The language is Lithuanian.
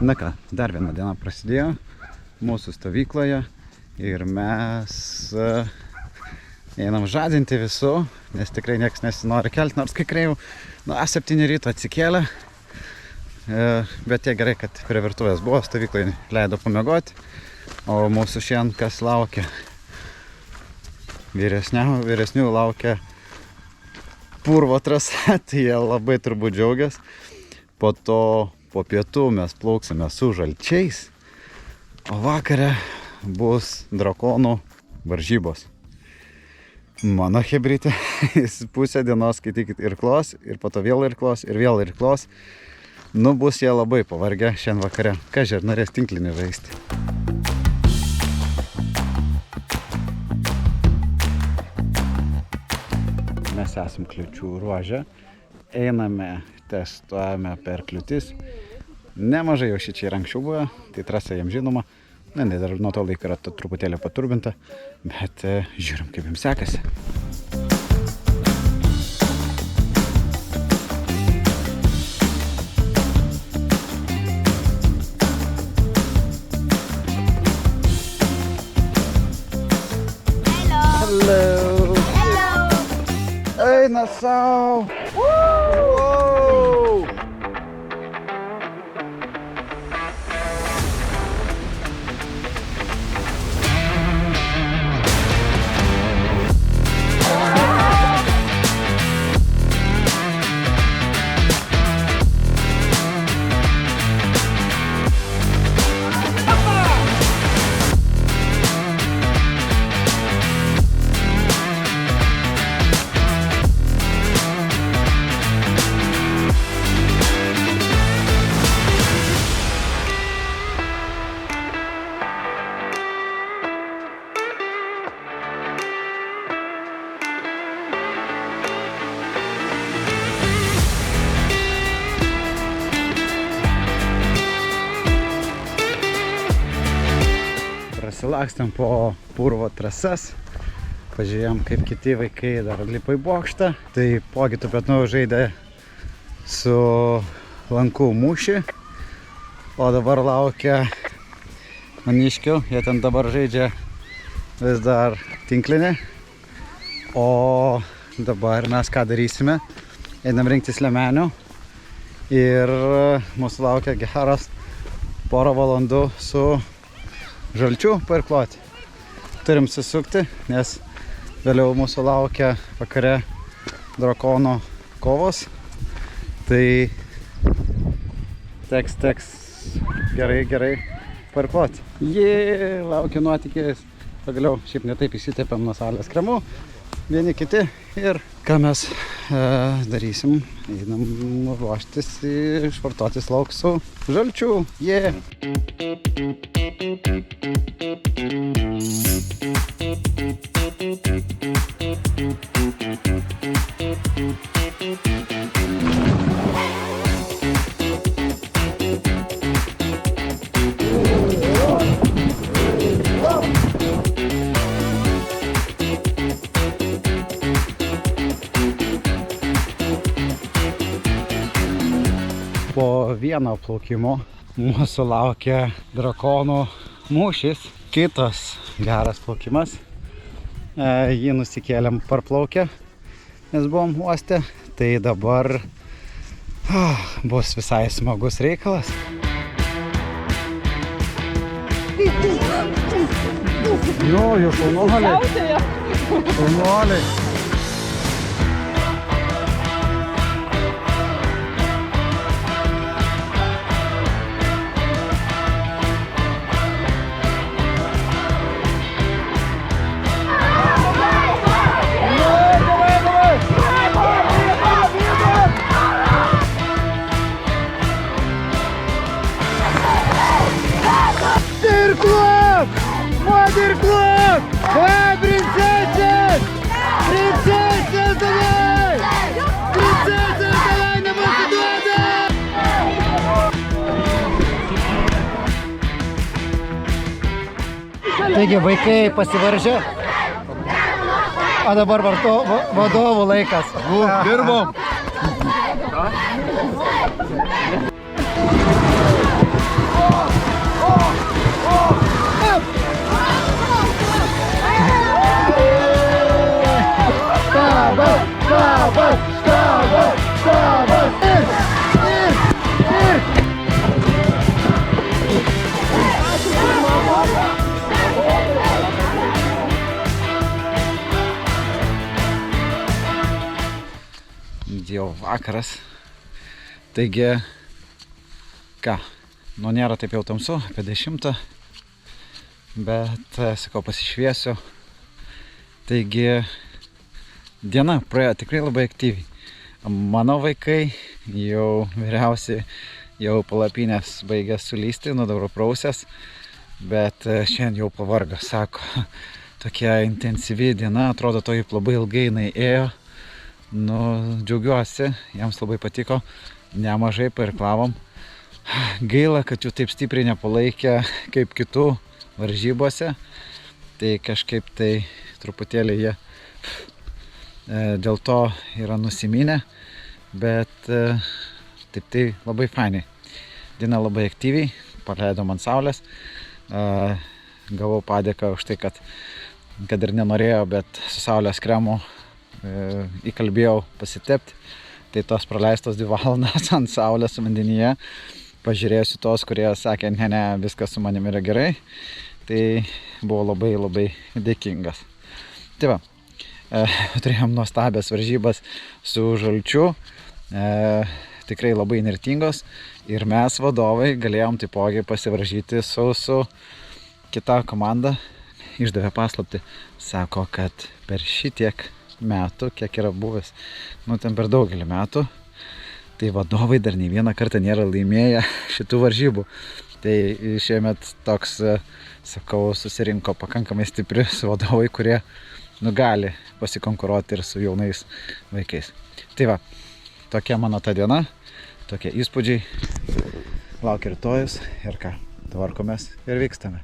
Na ką, dar viena diena prasidėjo mūsų stovykloje ir mes einam žadinti visų, nes tikrai niekas nesinori kelti, nors kai jau nuo 7 ryto atsikėlė, bet tie gerai, kad prie virtuvės buvo, stovykloje leido pamiegoti, o mūsų šiandien kas laukia? Vyresnių laukia purvo trasa, tai jie labai turbūt džiaugias. Po to po pietų mes plauksime su žalčiais, o vakare bus drakonų varžybos. Mano chebrytė, pusę dienos skaitykit irklos, ir po to vėl irklos, ir vėl irklos. Nu, bus jie labai pavargę šiandien vakare. Kaži, ar norės tinklinį žaisti. Mes esam kliūčių ruože. Einame, testuojame per kliūtis. Nemažai jau šičia ir anksčiau buvo, tai trasa jiems žinoma. Na, dar nuo to laiko yra truputėlį paturbinta, bet žiūrim, kaip jums sekasi. Hello! Hello! Eina sau! Prasilakstam po purvo trasas, pažiūrėjom, kaip kiti vaikai dar lipa į bokštą. Tai pokytų pietų žaidė su lankų mūšį, o dabar laukia maniškių, jie ten dabar žaidžia vis dar tinklinį. O dabar mes ką darysime? Einam rinktis liemenių ir mūsų laukia geras porą valandų su žalčių pairkloti. Turim susukti, nes vėliau mūsų laukia vakare drakono kovos. Tai teks gerai pairkloti. Laukia nuotykis. Pagaliau šiaip netaip įsitepėm nuo salės kremų. Vieni kiti ir ką mes darysim? Einam ruoštis ir švartuotis lauk su žalčių. Po vieno plaukimo mūsų laukia drakonų mūšis. Kitas geras plaukimas. Jį nusikėlėm parplaukę, nes buvom uoste. Tai dabar bus visai smagus reikalas. Jo, šaunuoliai. Šaunuoliai. Irklok! Princesės! Princesės, davai! Princesės, davai, nepasiduoda! Taigi vaikai pasivaržė, o dabar vadovų laikas. Dirbom! vakaras. Taigi, ką, nėra taip jau tamsu, apie 10, bet, sakau, pasišviesiu. Taigi, diena praėjo tikrai labai aktyviai. Mano vaikai, jau vyriausi, jau palapinės baigė sulysti, dabar prausęs, bet šiandien jau pavargo, sako, tokia intensyvi diena, atrodo, to jau labai ilgai jinai ėjo. Džiaugiuosi, jiems labai patiko, nemažai pairklavom. Gaila, kad jų taip stipriai nepalaikė kaip kitų varžybose, tai kažkaip tai truputėlį jie dėl to yra nusiminę, bet taip tai labai fainai. Diena labai aktyviai, paleidom ant saulės, gavau padėką už tai, kad ir nenorėjo, bet su saulės kremu įkalbėjau pasitepti. Tai tos praleistos 2 valandas ant saulės vandenyje. Pažiūrėsiu tos, kurie sakė, ne, viskas su manimi yra gerai. Tai buvo labai, labai dėkingas. Tai va, turėjom nuostabias varžybas su Žalčiu, tikrai labai įnirtingos ir mes vadovai galėjom taipogi pasivaržyti su kita komanda. Išdavė paslaptį, sako, kad per šitiek metų, kiek yra buvęs, ten per daugelį metų, tai vadovai dar nei vieną kartą nėra laimėję šitų varžybų. Tai šiemet toks, sakau, susirinko pakankamai stiprius vadovai, kurie gali pasikonkuruoti ir su jaunais vaikais. Tai va, tokia mano ta diena, tokie įspūdžiai. Laukia rytojus ir ką, tvarkomės ir vykstame.